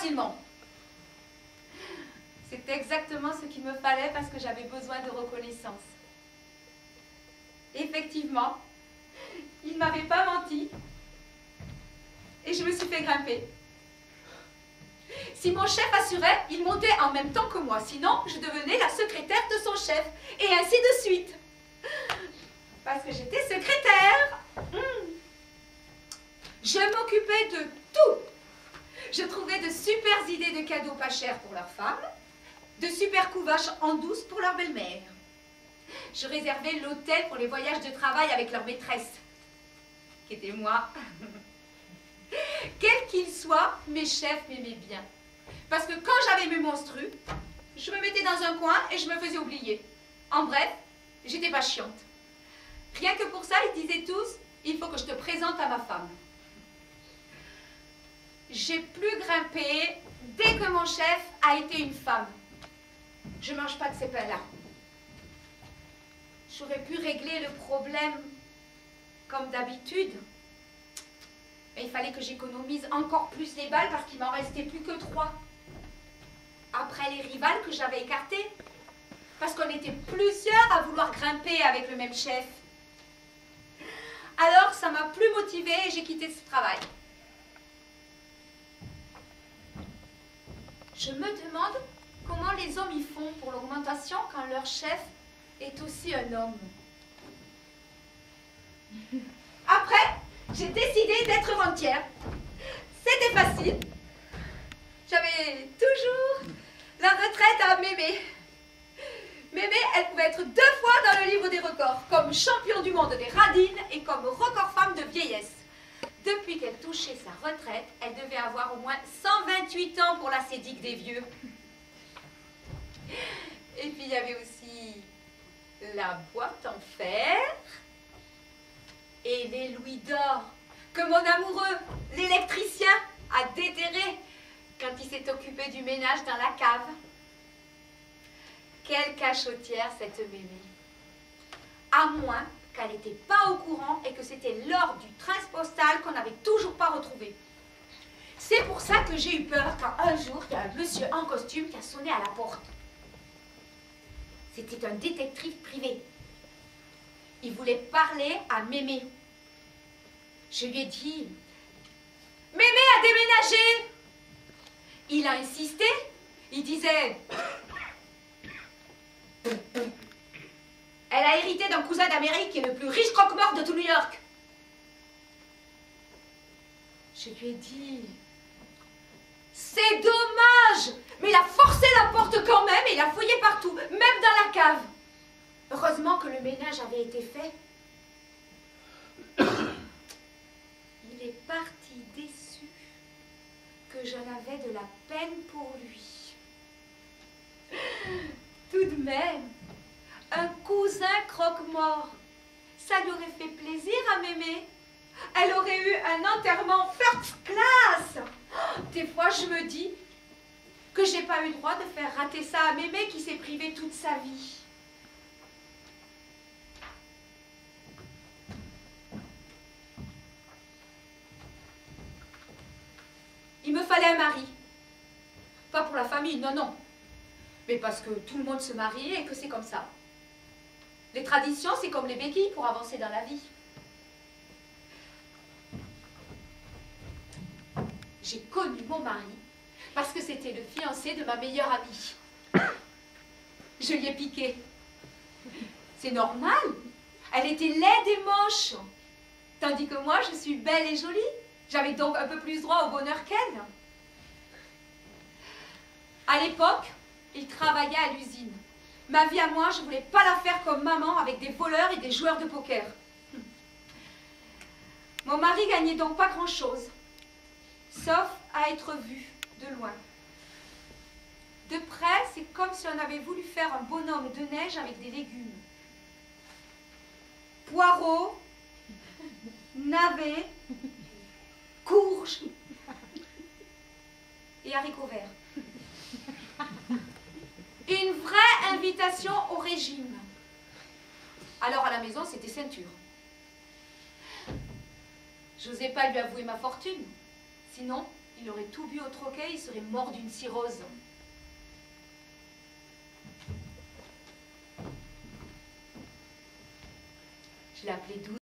facilement. C'était exactement ce qu'il me fallait parce que j'avais besoin de reconnaissance. Effectivement, il ne m'avait pas menti et je me suis fait grimper. Si mon chef assurait, il montait en même temps que moi, sinon je devenais la secrétaire de son chef et ainsi de suite. Parce que j'étais secrétaire. Je m'occupais de tout. Je trouvais de super idées de cadeaux pas chers pour leurs femmes, de super couvaches en douce pour leur belle-mère. Je réservais l'hôtel pour les voyages de travail avec leur maîtresse, qui était moi. Quel qu'il soit, mes chefs m'aimaient bien. Parce que quand j'avais mes monstrues, je me mettais dans un coin et je me faisais oublier. En bref, j'étais pas chiante. Rien que pour ça, ils disaient tous, il faut que je te présente à ma femme. J'ai plus grimpé dès que mon chef a été une femme. Je mange pas de ces pains-là. J'aurais pu régler le problème comme d'habitude. Mais il fallait que j'économise encore plus les balles parce qu'il m'en restait plus que 3. Après les rivales que j'avais écartées. Parce qu'on était plusieurs à vouloir grimper avec le même chef. Alors ça m'a plus motivée et j'ai quitté ce travail. Je me demande comment les hommes y font pour l'augmentation quand leur chef est aussi un homme. Après, j'ai décidé d'être rentière. C'était facile. J'avais toujours la retraite à Mémé. Mémé, elle pouvait être 2 fois dans le livre des records, comme champion du monde des radines et comme record femme de vieillesse. Depuis qu'elle touchait sa retraite, elle devait avoir au moins 128 ans pour la sédique des vieux. Et puis il y avait aussi la boîte en fer et les louis d'or que mon amoureux, l'électricien, a déterré quand il s'est occupé du ménage dans la cave. Quelle cachotière cette Mémé. À moins qu'elle n'était pas au courant et que c'était l'or du train postal qu'on n'avait toujours pas retrouvé. C'est pour ça que j'ai eu peur quand un jour, il y a un monsieur en costume qui a sonné à la porte. C'était un détective privé. Il voulait parler à Mémé. Je lui ai dit, « Mémé a déménagé !» Il a insisté. Il disait, « Elle a hérité d'un cousin d'Amérique qui est le plus riche croque-mort de tout New York. » Je lui ai dit, « C'est dommage, mais il a forcé la porte quand même et il a fouillé partout, même dans la cave. » Heureusement que le ménage avait été fait. Il est parti déçu que j'en avais de la peine pour lui. Tout de même, un cousin croque-mort, ça lui aurait fait plaisir à Mémé. Elle aurait eu un enterrement first class. Des fois, je me dis que j'ai pas eu le droit de faire rater ça à Mémé qui s'est privée toute sa vie. Il me fallait un mari. Pas pour la famille, non, non. Mais parce que tout le monde se marie et que c'est comme ça. Les traditions, c'est comme les béquilles pour avancer dans la vie. J'ai connu mon mari parce que c'était le fiancé de ma meilleure amie. Je lui ai piqué. C'est normal. Elle était laide et moche. Tandis que moi, je suis belle et jolie. J'avais donc un peu plus droit au bonheur qu'elle. À l'époque, il travaillait à l'usine. Ma vie à moi, je ne voulais pas la faire comme maman avec des voleurs et des joueurs de poker. Mon mari gagnait donc pas grand-chose, sauf à être vu de loin. De près, c'est comme si on avait voulu faire un bonhomme de neige avec des légumes. Poireaux, navets, courges et haricots verts. Une vraie invitation au régime. Alors à la maison, c'était ceinture. J'osais pas lui avouer ma fortune. Sinon, Il aurait tout bu au troquet, il serait mort d'une cirrhose. Je l'ai appelé douce.